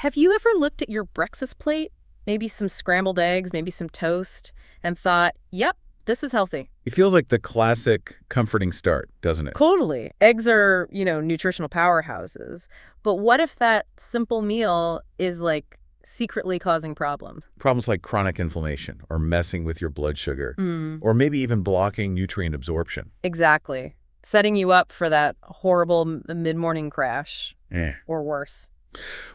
Have you ever looked at your breakfast plate, maybe some scrambled eggs, maybe some toast, and thought, yep, this is healthy? It feels like the classic comforting start, doesn't it? Totally. Eggs are, nutritional powerhouses. But what if that simple meal is like secretly causing problems? Problems like chronic inflammation or messing with your blood sugar, Mm, or maybe even blocking nutrient absorption. exactly. Setting you up for that horrible mid-morning crash Eh. or worse.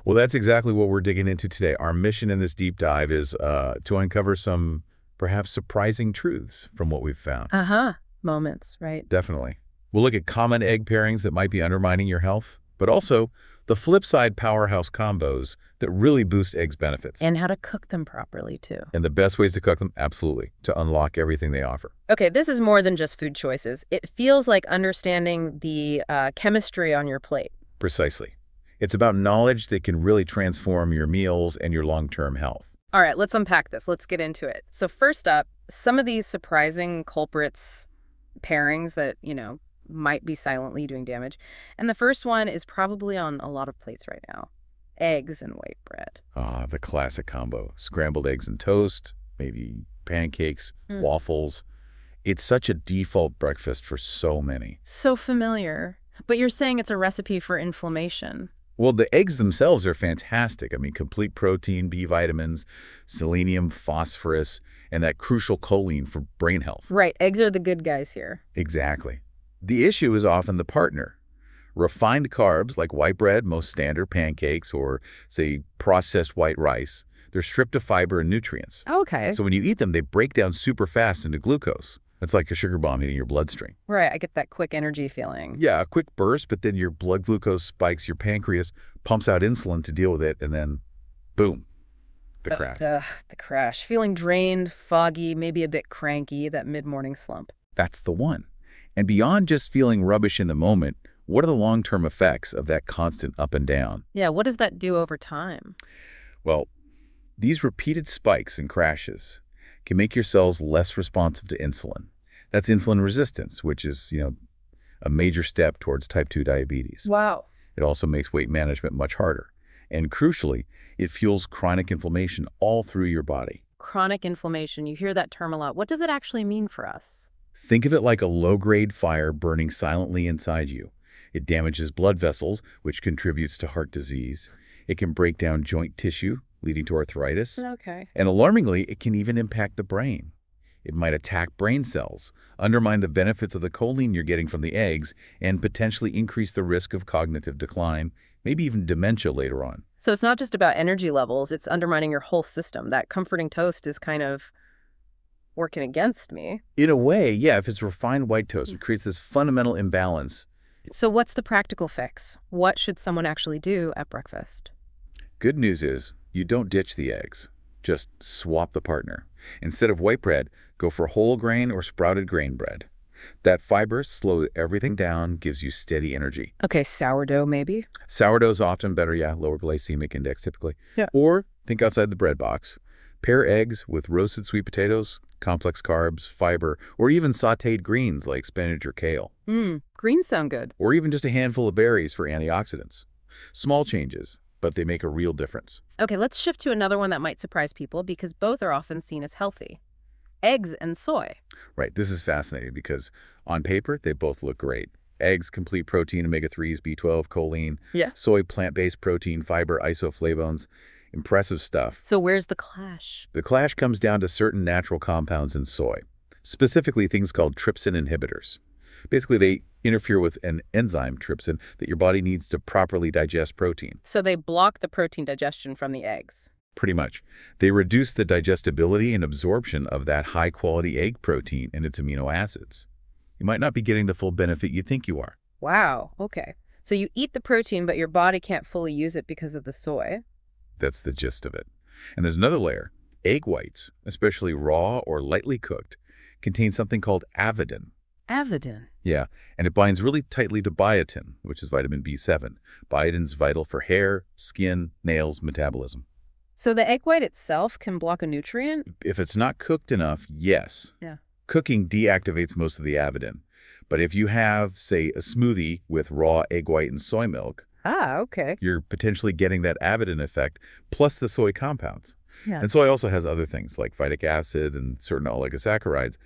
Well, that's exactly what we're digging into today. Our mission in this deep dive is to uncover some perhaps surprising truths from what we've found. Uh-huh. Moments, right? Definitely. We'll look at common egg pairings that might be undermining your health, but also the flip side powerhouse combos that really boost eggs' benefits. And how to cook them properly, too. And the best ways to cook them, absolutely, to unlock everything they offer. Okay, this is more than just food choices. It feels like understanding the chemistry on your plate. Precisely. It's about knowledge that can really transform your meals and your long-term health. All right, let's unpack this. Let's get into it. So first up, some of these surprising culprits, pairings that, might be silently doing damage. And the first one is probably on a lot of plates right now. Eggs and white bread. Ah, the classic combo. Scrambled eggs and toast, maybe pancakes, waffles. It's such a default breakfast for so many. So familiar. But you're saying it's a recipe for inflammation. Well, the eggs themselves are fantastic. I mean, complete protein, B vitamins, selenium, phosphorus, and that crucial choline for brain health. Right, eggs are the good guys here. Exactly. The issue is often the partner. Refined carbs like white bread, most standard pancakes, or, say, processed white rice, they're stripped of fiber and nutrients. Okay. So when you eat them, they break down super fast into glucose. It's like a sugar bomb hitting your bloodstream. Right, I get that quick energy feeling. Yeah, a quick burst, but then your blood glucose spikes, your pancreas pumps out insulin to deal with it, and then, boom, the crash. The crash. Feeling drained, foggy, maybe a bit cranky, that mid-morning slump. That's the one. And beyond just feeling rubbish in the moment, what are the long-term effects of that constant up and down? Yeah, what does that do over time? Well, these repeated spikes and crashes can make your cells less responsive to insulin. That's insulin resistance, which is, a major step towards type 2 diabetes. Wow. It also makes weight management much harder. And crucially, it fuels chronic inflammation all through your body. Chronic inflammation, you hear that term a lot. What does it actually mean for us? Think of it like a low-grade fire burning silently inside you. It damages blood vessels, which contributes to heart disease. It can break down joint tissue, leading to arthritis. Okay. And alarmingly, it can even impact the brain. It might attack brain cells, undermine the benefits of the choline you're getting from the eggs, and potentially increase the risk of cognitive decline, maybe even dementia later on. So it's not just about energy levels, it's undermining your whole system. That comforting toast is kind of working against me. In a way, yeah, if it's refined white toast, it creates this fundamental imbalance. So what's the practical fix? What should someone actually do at breakfast? Good news is, you don't ditch the eggs. Just swap the partner. Instead of white bread, go for whole grain or sprouted grain bread. That fiber slows everything down, gives you steady energy. Okay, sourdough maybe? Sourdough's often better, yeah, lower glycemic index typically. Yeah. Or think outside the bread box. Pair eggs with roasted sweet potatoes, complex carbs, fiber, or even sautéed greens like spinach or kale. Greens sound good. Or even just a handful of berries for antioxidants. Small changes, but they make a real difference. Okay, let's shift to another one that might surprise people because both are often seen as healthy. Eggs and soy. Right, this is fascinating because on paper, they both look great. Eggs, complete protein, omega-3s, B12, choline. Yeah. Soy, plant-based protein, fiber, isoflavones. Impressive stuff. So where's the clash? The clash comes down to certain natural compounds in soy, specifically things called trypsin inhibitors. Basically, they interfere with an enzyme, trypsin, that your body needs to properly digest protein. So they block the protein digestion from the eggs. Pretty much. They reduce the digestibility and absorption of that high-quality egg protein and its amino acids. You might not be getting the full benefit you think you are. Wow, okay. So you eat the protein, but your body can't fully use it because of the soy. That's the gist of it. And there's another layer. Egg whites, especially raw or lightly cooked, contain something called avidin. Avidin. Yeah, and it binds really tightly to biotin, which is vitamin B7. Biotin's vital for hair, skin, nails, metabolism. So the egg white itself can block a nutrient? If it's not cooked enough, yes. Yeah. Cooking deactivates most of the avidin. But if you have, say, a smoothie with raw egg white and soy milk, Ah, okay. You're potentially getting that avidin effect plus the soy compounds. Yeah. And soy also has other things like phytic acid and certain oligosaccharides.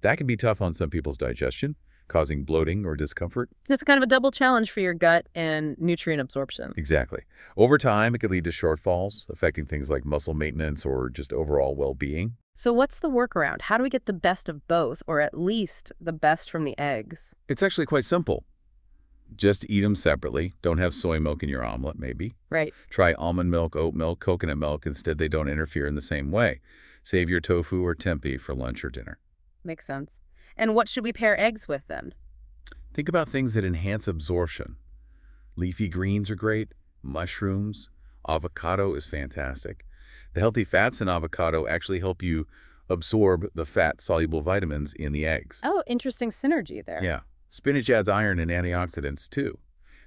That can be tough on some people's digestion, causing bloating or discomfort. It's kind of a double challenge for your gut and nutrient absorption. Exactly. Over time, it could lead to shortfalls, affecting things like muscle maintenance or just overall well-being. So what's the workaround? How do we get the best of both, or at least the best from the eggs? It's actually quite simple. Just eat them separately. Don't have soy milk in your omelet, maybe. Right. Try almond milk, oat milk, coconut milk. Instead, they don't interfere in the same way. Save your tofu or tempeh for lunch or dinner. Makes sense. And what should we pair eggs with then? Think about things that enhance absorption. Leafy greens are great. Mushrooms. Avocado is fantastic. The healthy fats in avocado actually help you absorb the fat-soluble vitamins in the eggs. Oh, interesting synergy there. Yeah. Spinach adds iron and antioxidants, too.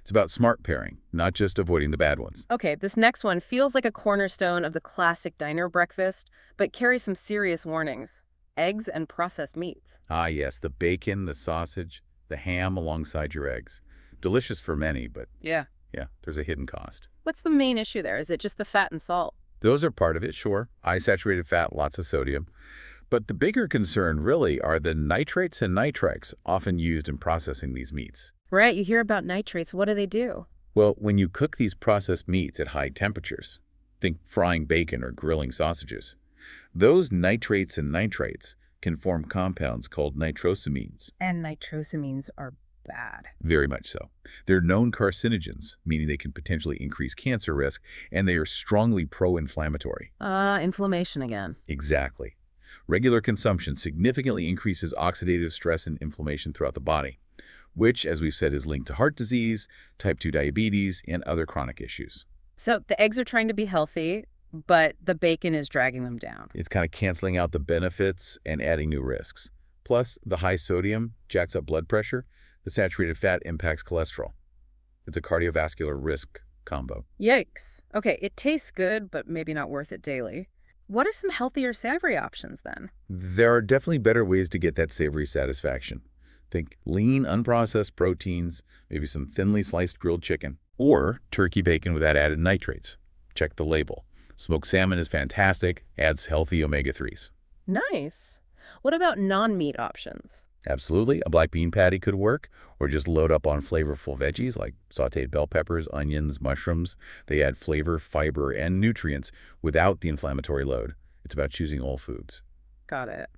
It's about smart pairing, not just avoiding the bad ones. Okay, this next one feels like a cornerstone of the classic diner breakfast, but carries some serious warnings. Eggs and processed meats. Ah, yes, the bacon, the sausage, the ham alongside your eggs. Delicious for many, but Yeah. yeah, there's a hidden cost. What's the main issue there? Is it just the fat and salt? Those are part of it, sure. High-saturated fat, lots of sodium. But the bigger concern really are the nitrates and nitrites often used in processing these meats. Right, you hear about nitrates. What do they do? Well, when you cook these processed meats at high temperatures, think frying bacon or grilling sausages, those nitrates and nitrites can form compounds called nitrosamines. And nitrosamines are bad. Very much so. They're known carcinogens, meaning they can potentially increase cancer risk, and they are strongly pro-inflammatory. Inflammation again. Exactly. Regular consumption significantly increases oxidative stress and inflammation throughout the body, which, as we've said, is linked to heart disease, type 2 diabetes, and other chronic issues. So the eggs are trying to be healthy, but the bacon is dragging them down. It's kind of canceling out the benefits and adding new risks. Plus, the high sodium jacks up blood pressure. The saturated fat impacts cholesterol. It's a cardiovascular risk combo. Yikes. Okay, it tastes good, but maybe not worth it daily. What are some healthier savory options then? There are definitely better ways to get that savory satisfaction. Think lean, unprocessed proteins, maybe some thinly sliced grilled chicken, or turkey bacon without added nitrates. Check the label. Smoked salmon is fantastic, adds healthy omega-3s. Nice. What about non-meat options? Absolutely, a black bean patty could work, or just load up on flavorful veggies like sautéed bell peppers, onions, mushrooms. They add flavor, fiber, and nutrients without the inflammatory load. It's about choosing whole foods. Got it.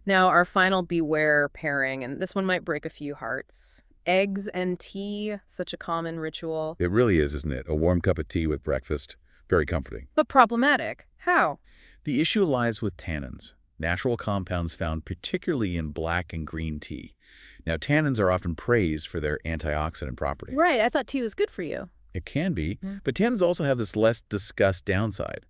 Now, our final beware pairing, and this one might break a few hearts. Eggs and tea, such a common ritual. It really is, isn't it? A warm cup of tea with breakfast. Very comforting. But problematic. How? The issue lies with tannins, natural compounds found particularly in black and green tea. Now, tannins are often praised for their antioxidant property. Right, I thought tea was good for you. It can be, but tannins also have this less discussed downside.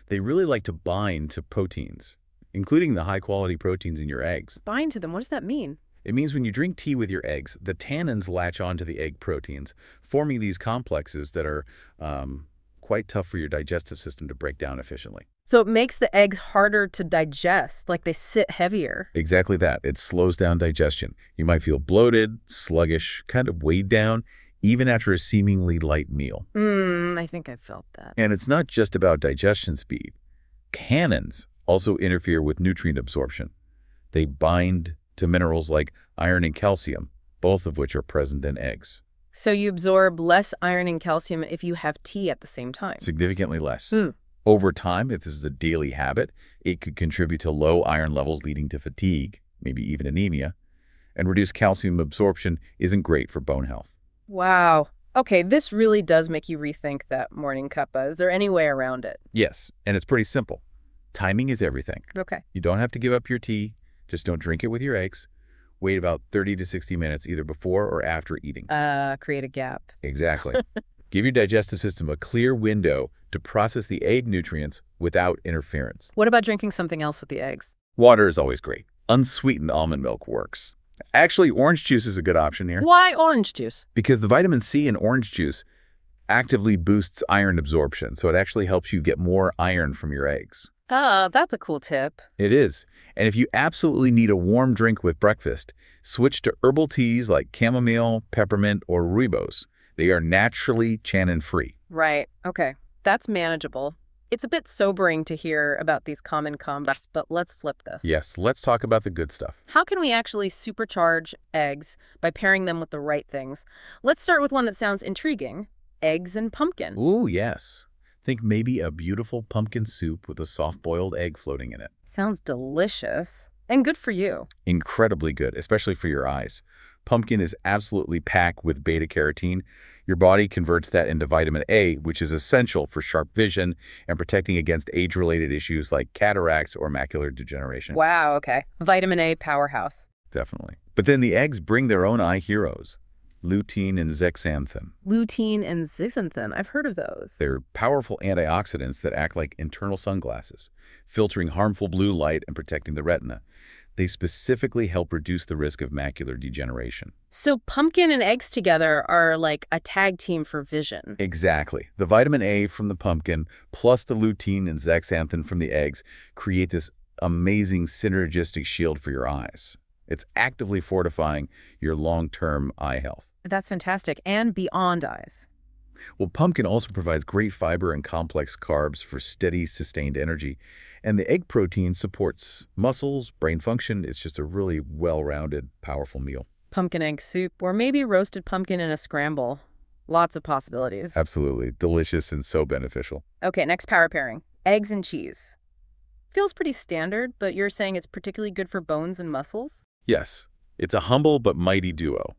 They really like to bind to proteins, including the high-quality proteins in your eggs. Bind to them, what does that mean? It means when you drink tea with your eggs, the tannins latch onto the egg proteins, forming these complexes that are quite tough for your digestive system to break down efficiently. So it makes the eggs harder to digest, like they sit heavier. Exactly that. It slows down digestion. You might feel bloated, sluggish, kind of weighed down, even after a seemingly light meal. I think I felt that. And it's not just about digestion speed. Tannins also interfere with nutrient absorption. They bind to minerals like iron and calcium, both of which are present in eggs. So you absorb less iron and calcium if you have tea at the same time. Significantly less. Over time, if this is a daily habit, it could contribute to low iron levels leading to fatigue, maybe even anemia. And reduced calcium absorption isn't great for bone health. Wow. Okay, this really does make you rethink that morning cuppa. Is there any way around it? Yes, and it's pretty simple. Timing is everything. Okay. You don't have to give up your tea. Just don't drink it with your eggs. Wait about 30 to 60 minutes either before or after eating. Create a gap. Exactly. Give your digestive system a clear window to process the egg nutrients without interference. What about drinking something else with the eggs? Water is always great. Unsweetened almond milk works. Actually, orange juice is a good option here. Why orange juice? Because the vitamin C in orange juice actively boosts iron absorption, so it actually helps you get more iron from your eggs. That's a cool tip. It is. And if you absolutely need a warm drink with breakfast, switch to herbal teas like chamomile, peppermint, or rooibos. They are naturally tannin-free. Right. Okay. That's manageable. It's a bit sobering to hear about these common combos, but let's flip this. Yes, let's talk about the good stuff. How can we actually supercharge eggs by pairing them with the right things? Let's start with one that sounds intriguing. Eggs and pumpkin. Ooh, yes. Think maybe a beautiful pumpkin soup with a soft-boiled egg floating in it. Sounds delicious. And good for you. Incredibly good, especially for your eyes. Pumpkin is absolutely packed with beta-carotene. Your body converts that into vitamin A, which is essential for sharp vision and protecting against age-related issues like cataracts or macular degeneration. Wow, okay. Vitamin A powerhouse. Definitely. But then the eggs bring their own eye heroes, lutein and zeaxanthin. Lutein and zeaxanthin. I've heard of those. They're powerful antioxidants that act like internal sunglasses, filtering harmful blue light and protecting the retina. They specifically help reduce the risk of macular degeneration. So pumpkin and eggs together are like a tag team for vision. Exactly. The vitamin A from the pumpkin plus the lutein and zeaxanthin from the eggs create this amazing synergistic shield for your eyes. It's actively fortifying your long-term eye health. That's fantastic. And beyond eyes. Well, pumpkin also provides great fiber and complex carbs for steady, sustained energy. And the egg protein supports muscles, brain function. It's just a really well-rounded, powerful meal. Pumpkin egg soup, or maybe roasted pumpkin in a scramble. Lots of possibilities. Absolutely. Delicious and so beneficial. Okay, next power pairing. Eggs and cheese. Feels pretty standard, but you're saying it's particularly good for bones and muscles? Yes, it's a humble but mighty duo.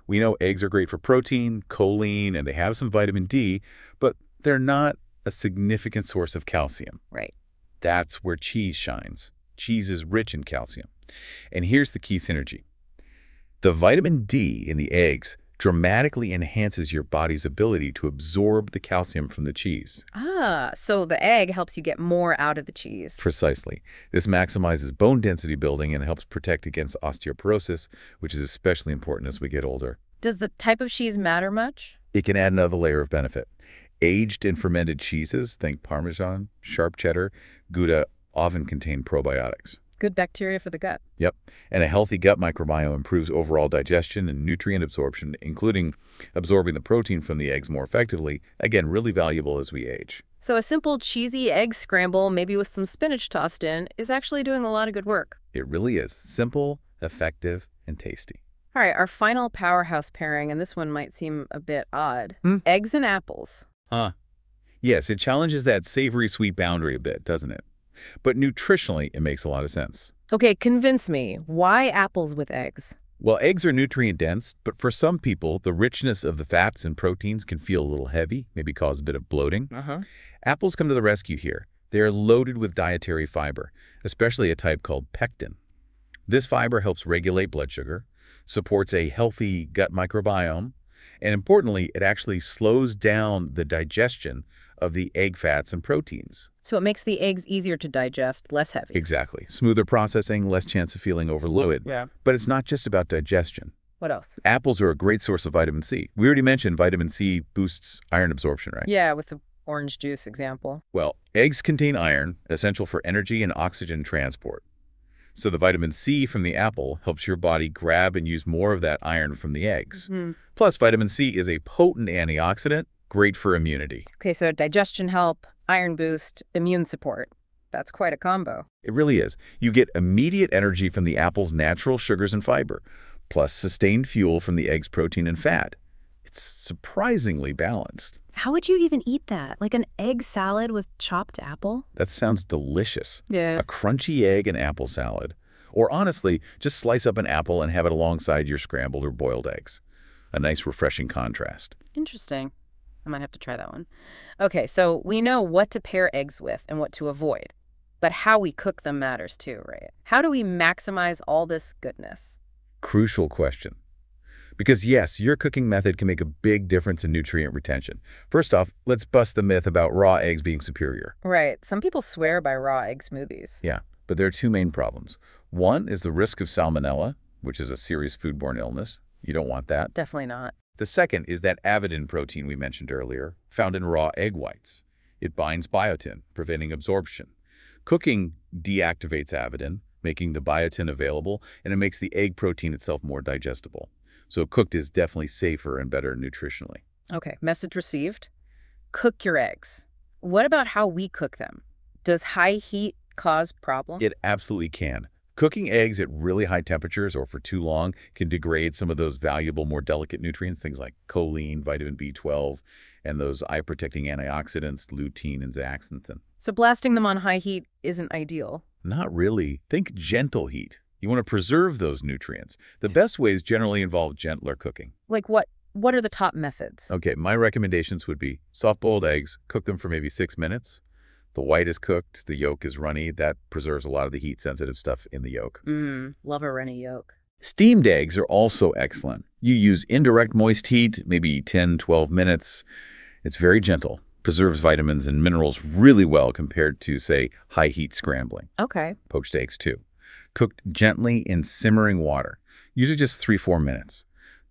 We know eggs are great for protein, choline, and they have some vitamin D, but they're not a significant source of calcium. Right. That's where cheese shines. Cheese is rich in calcium. And here's the key synergy. The vitamin D in the eggs dramatically enhances your body's ability to absorb the calcium from the cheese. Ah, so the egg helps you get more out of the cheese. Precisely. This maximizes bone density building and helps protect against osteoporosis, which is especially important as we get older. Does the type of cheese matter much? It can add another layer of benefit. Aged and fermented cheeses, think Parmesan, sharp cheddar, Gouda, often contain probiotics. Good bacteria for the gut. Yep. And a healthy gut microbiome improves overall digestion and nutrient absorption, including absorbing the protein from the eggs more effectively. Again, really valuable as we age. So a simple cheesy egg scramble, maybe with some spinach tossed in, is actually doing a lot of good work. It really is. Simple, effective, and tasty. All right, our final powerhouse pairing, and this one might seem a bit odd. Eggs and apples. Yes, it challenges that savory-sweet boundary a bit, doesn't it? But nutritionally, it makes a lot of sense. Okay, convince me. Why apples with eggs? Well, eggs are nutrient-dense, but for some people, the richness of the fats and proteins can feel a little heavy, maybe cause a bit of bloating. Apples come to the rescue here. They are loaded with dietary fiber, especially a type called pectin. This fiber helps regulate blood sugar, supports a healthy gut microbiome, and importantly, it actually slows down the digestion of the egg fats and proteins. So it makes the eggs easier to digest, less heavy. Exactly. Smoother processing, less chance of feeling overloaded. Yeah. But it's not just about digestion. What else? Apples are a great source of vitamin C. We already mentioned vitamin C boosts iron absorption, right? Yeah, with the orange juice example. Well, eggs contain iron, essential for energy and oxygen transport. So the vitamin C from the apple helps your body grab and use more of that iron from the eggs. Plus, vitamin C is a potent antioxidant, great for immunity. Okay, so digestion help, iron boost, immune support. That's quite a combo. It really is. You get immediate energy from the apple's natural sugars and fiber, plus sustained fuel from the egg's protein and fat. It's surprisingly balanced. How would you even eat that? Like an egg salad with chopped apple? That sounds delicious. Yeah. A crunchy egg and apple salad. Or honestly, just slice up an apple and have it alongside your scrambled or boiled eggs. A nice, refreshing contrast. Interesting. I might have to try that one. Okay, so we know what to pair eggs with and what to avoid. But how we cook them matters too, right? How do we maximize all this goodness? Crucial question. Because yes, your cooking method can make a big difference in nutrient retention. First off, let's bust the myth about raw eggs being superior. Right. Some people swear by raw egg smoothies. Yeah, but there are two main problems. One is the risk of salmonella, which is a serious foodborne illness. You don't want that. Definitely not. The second is that avidin protein we mentioned earlier, found in raw egg whites. It binds biotin, preventing absorption. Cooking deactivates avidin, making the biotin available, and it makes the egg protein itself more digestible. So cooked is definitely safer and better nutritionally. Okay, message received. Cook your eggs. What about how we cook them? Does high heat cause problem? It absolutely can. Cooking eggs at really high temperatures or for too long can degrade some of those valuable, more delicate nutrients, things like choline, vitamin B12, and those eye-protecting antioxidants, lutein and zeaxanthin. So blasting them on high heat isn't ideal. Not really. Think gentle heat. You want to preserve those nutrients. The best ways generally involve gentler cooking. Like what? What are the top methods? Okay, my recommendations would be soft-boiled eggs, cook them for maybe 6 minutes. The white is cooked, the yolk is runny. That preserves a lot of the heat-sensitive stuff in the yolk. Love a runny yolk. Steamed eggs are also excellent. You use indirect moist heat, maybe 10, 12 minutes. It's very gentle, preserves vitamins and minerals really well compared to, say, high-heat scrambling. Okay. Poached eggs, too. Cooked gently in simmering water, usually just 3-4 minutes.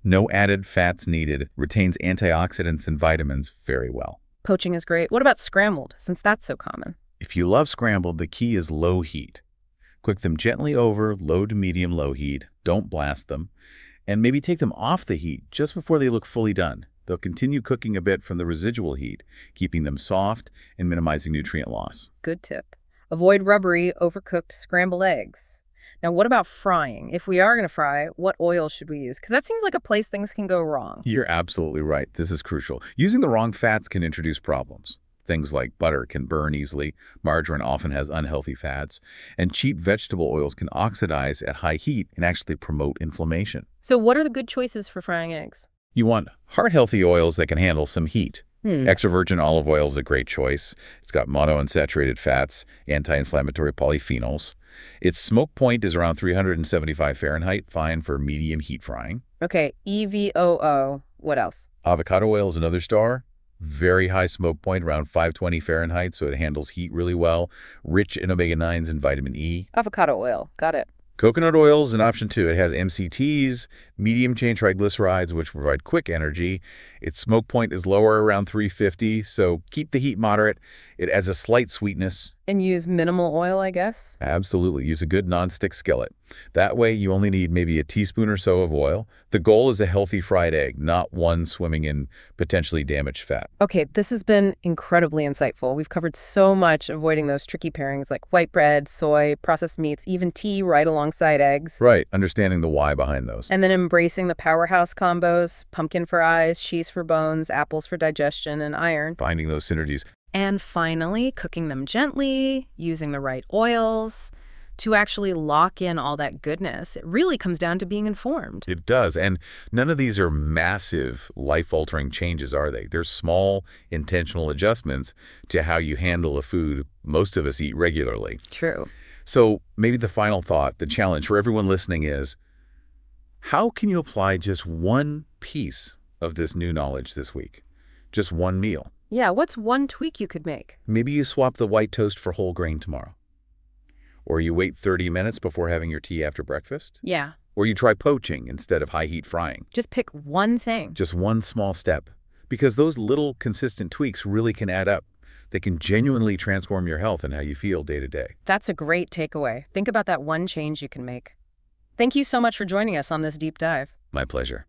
No added fats needed, retains antioxidants and vitamins very well. Poaching is great. What about scrambled, since that's so common? If you love scrambled, the key is low heat. Cook them gently over low to medium-low heat. Don't blast them. And maybe take them off the heat just before they look fully done. They'll continue cooking a bit from the residual heat, keeping them soft and minimizing nutrient loss. Good tip. Avoid rubbery, overcooked scrambled eggs. Now, what about frying? If we are going to fry, what oil should we use? Because that seems like a place things can go wrong. You're absolutely right. This is crucial. Using the wrong fats can introduce problems. Things like butter can burn easily, margarine often has unhealthy fats, and cheap vegetable oils can oxidize at high heat and actually promote inflammation. So what are the good choices for frying eggs? You want heart-healthy oils that can handle some heat. Extra virgin olive oil is a great choice. It's got monounsaturated fats, anti-inflammatory polyphenols. Its smoke point is around 375 Fahrenheit, fine for medium heat frying. Okay, EVOO. What else? Avocado oil is another star. Very high smoke point, around 520 Fahrenheit, so it handles heat really well. Rich in omega-9s and vitamin E. Avocado oil. Got it. Coconut oil is an option too. It has MCTs, medium-chain triglycerides, which provide quick energy. Its smoke point is lower, around 350, so keep the heat moderate. It adds a slight sweetness. And use minimal oil, I guess? Absolutely. Use a good nonstick skillet. That way, you only need maybe a teaspoon or so of oil. The goal is a healthy fried egg, not one swimming in potentially damaged fat. Okay, this has been incredibly insightful. We've covered so much, avoiding those tricky pairings like white bread, soy, processed meats, even tea right alongside eggs. Right, understanding the why behind those. And then embracing the powerhouse combos, pumpkin for eyes, cheese for bones, apples for digestion, and iron. Finding those synergies. And finally, cooking them gently, using the right oils to actually lock in all that goodness. It really comes down to being informed. It does. And none of these are massive, life-altering changes, are they? They're small, intentional adjustments to how you handle a food most of us eat regularly. True. So maybe the final thought, the challenge for everyone listening is, how can you apply just one piece of this new knowledge this week? Just one meal. Yeah, what's one tweak you could make? Maybe you swap the white toast for whole grain tomorrow. Or you wait 30 minutes before having your tea after breakfast. Yeah. Or you try poaching instead of high-heat frying. Just pick one thing. Just one small step. Because those little consistent tweaks really can add up. They can genuinely transform your health and how you feel day to day. That's a great takeaway. Think about that one change you can make. Thank you so much for joining us on this deep dive. My pleasure.